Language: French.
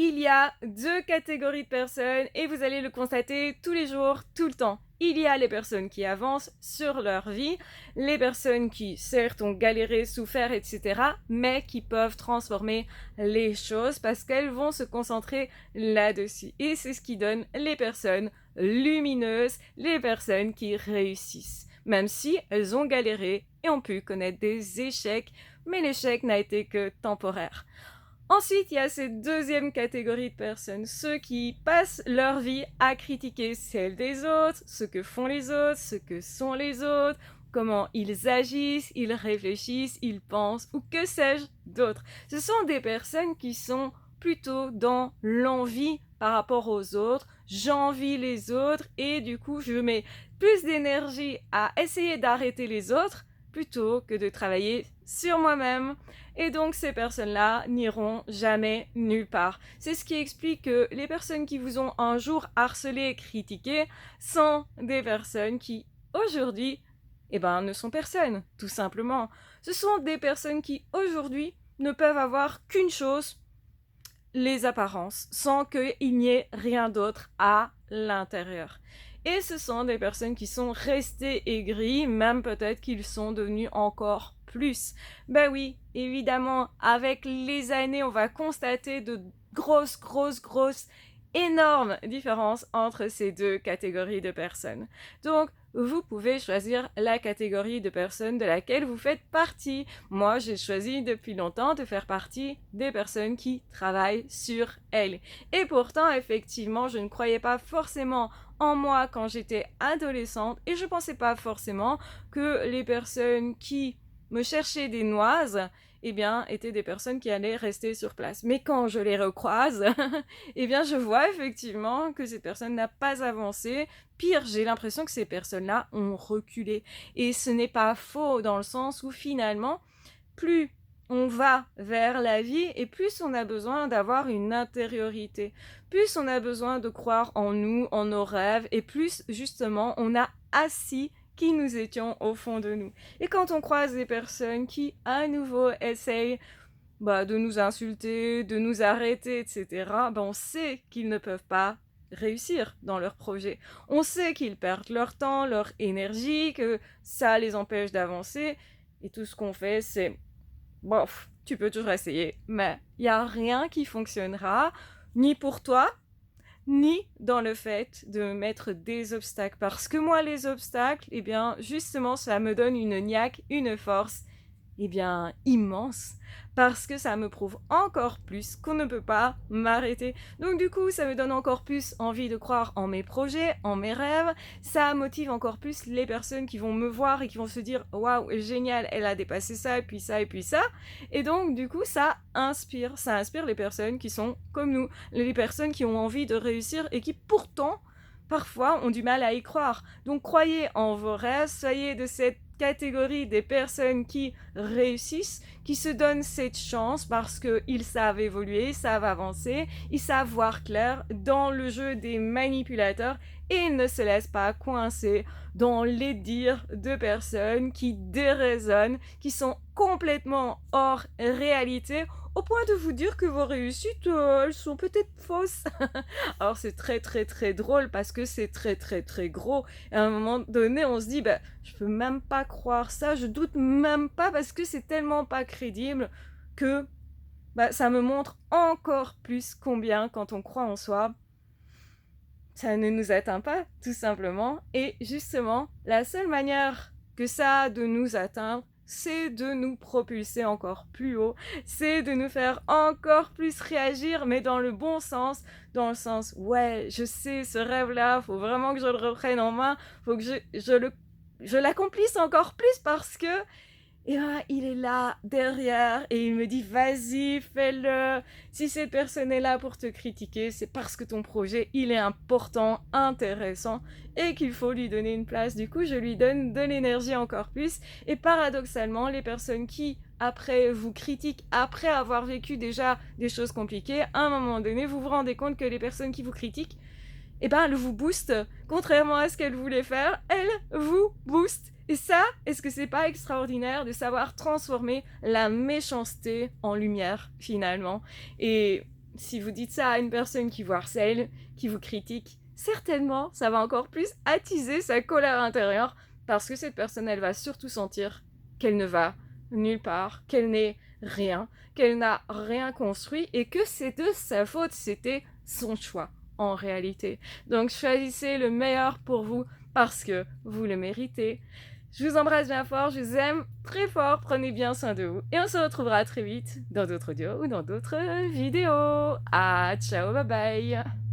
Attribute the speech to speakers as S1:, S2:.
S1: Il y a 2 catégories de personnes et vous allez le constater tous les jours, tout le temps. Il y a les personnes qui avancent sur leur vie, les personnes qui certes ont galéré, souffert, etc., mais qui peuvent transformer les choses parce qu'elles vont se concentrer là-dessus. Et c'est ce qui donne les personnes lumineuses, les personnes qui réussissent. Même si elles ont galéré et ont pu connaître des échecs, mais l'échec n'a été que temporaire. Ensuite, il y a cette deuxième catégorie de personnes, ceux qui passent leur vie à critiquer celle des autres, ce que font les autres, ce que sont les autres, comment ils agissent, ils réfléchissent, ils pensent, ou que sais-je d'autre. Ce sont des personnes qui sont plutôt dans l'envie par rapport aux autres, j'envie les autres, et du coup, je mets plus d'énergie à essayer d'arrêter les autres, plutôt que de travailler sur moi-même. Et donc ces personnes-là n'iront jamais nulle part. C'est ce qui explique que les personnes qui vous ont un jour harcelé et critiqué sont des personnes qui, aujourd'hui, ne sont personne, tout simplement. Ce sont des personnes qui, aujourd'hui, ne peuvent avoir qu'une chose, les apparences, sans qu'il n'y ait rien d'autre à l'intérieur. Et ce sont des personnes qui sont restées aigries, même peut-être qu'ils sont devenus encore plus. Ben oui, évidemment, avec les années, on va constater de grosses, énormes différences entre ces deux catégories de personnes. Donc, vous pouvez choisir la catégorie de personnes de laquelle vous faites partie. Moi, j'ai choisi depuis longtemps de faire partie des personnes qui travaillent sur elles. Et pourtant, effectivement, je ne croyais pas forcément en moi quand j'étais adolescente et je pensais pas forcément que les personnes qui me cherchaient des noises étaient des personnes qui allaient rester sur place. Mais quand je les recroise, je vois effectivement que cette personne n'a pas avancé. Pire, j'ai l'impression que ces personnes-là ont reculé. Et ce n'est pas faux dans le sens où finalement, plus on va vers la vie et plus on a besoin d'avoir une intériorité. Plus on a besoin de croire en nous, en nos rêves, et plus justement on a assis qui nous étions au fond de nous. Et quand on croise des personnes qui, à nouveau, essayent de nous insulter, de nous arrêter, etc., on sait qu'ils ne peuvent pas réussir dans leur projet. On sait qu'ils perdent leur temps, leur énergie, que ça les empêche d'avancer, et tout ce qu'on fait, c'est bof, tu peux toujours essayer, mais il n'y a rien qui fonctionnera, ni pour toi, ni dans le fait de mettre des obstacles. Parce que moi, les obstacles, justement, ça me donne une niaque, une force, immense. Parce que ça me prouve encore plus qu'on ne peut pas m'arrêter. Donc du coup, ça me donne encore plus envie de croire en mes projets, en mes rêves. Ça motive encore plus les personnes qui vont me voir et qui vont se dire « Waouh, génial, elle a dépassé ça, et puis ça, et puis ça. » Et donc du coup, ça inspire les personnes qui sont comme nous. Les personnes qui ont envie de réussir et qui pourtant, parfois, ont du mal à y croire. Donc croyez en vos rêves, soyez de cette catégorie des personnes qui réussissent, qui se donnent cette chance parce qu'ils savent évoluer, ils savent avancer, ils savent voir clair dans le jeu des manipulateurs et ils ne se laissent pas coincer dans les dires de personnes qui déraisonnent, qui sont complètement hors réalité, au point de vous dire que vos réussites, elles sont peut-être fausses. Alors c'est très drôle parce que c'est très gros. Et à un moment donné, on se dit, je peux même pas croire ça, je doute même pas parce que c'est tellement pas crédible que ça me montre encore plus combien, quand on croit en soi, ça ne nous atteint pas, tout simplement. Et justement, la seule manière que ça a de nous atteindre, c'est de nous propulser encore plus haut, c'est de nous faire encore plus réagir, mais dans le bon sens, dans le sens, ouais, je sais, ce rêve-là, faut vraiment que je le reprenne en main, faut que je l'accomplisse encore plus parce que il est là, derrière, et il me dit, vas-y, fais-le. Si cette personne est là pour te critiquer, c'est parce que ton projet, il est important, intéressant, et qu'il faut lui donner une place. Du coup, je lui donne de l'énergie encore plus. Et paradoxalement, les personnes qui, après, vous critiquent, après avoir vécu déjà des choses compliquées, à un moment donné, vous vous rendez compte que les personnes qui vous critiquent, elle vous booste. Contrairement à ce qu'elle voulait faire, elle vous booste. Et ça, est-ce que c'est pas extraordinaire de savoir transformer la méchanceté en lumière, finalement? Et si vous dites ça à une personne qui vous harcèle, qui vous critique, certainement, ça va encore plus attiser sa colère intérieure parce que cette personne, elle va surtout sentir qu'elle ne va nulle part, qu'elle n'est rien, qu'elle n'a rien construit et que c'est de sa faute, c'était son choix en réalité. Donc choisissez le meilleur pour vous parce que vous le méritez. Je vous embrasse bien fort, je vous aime très fort, prenez bien soin de vous et on se retrouvera très vite dans d'autres audios ou dans d'autres vidéos. Ah, ciao, bye bye.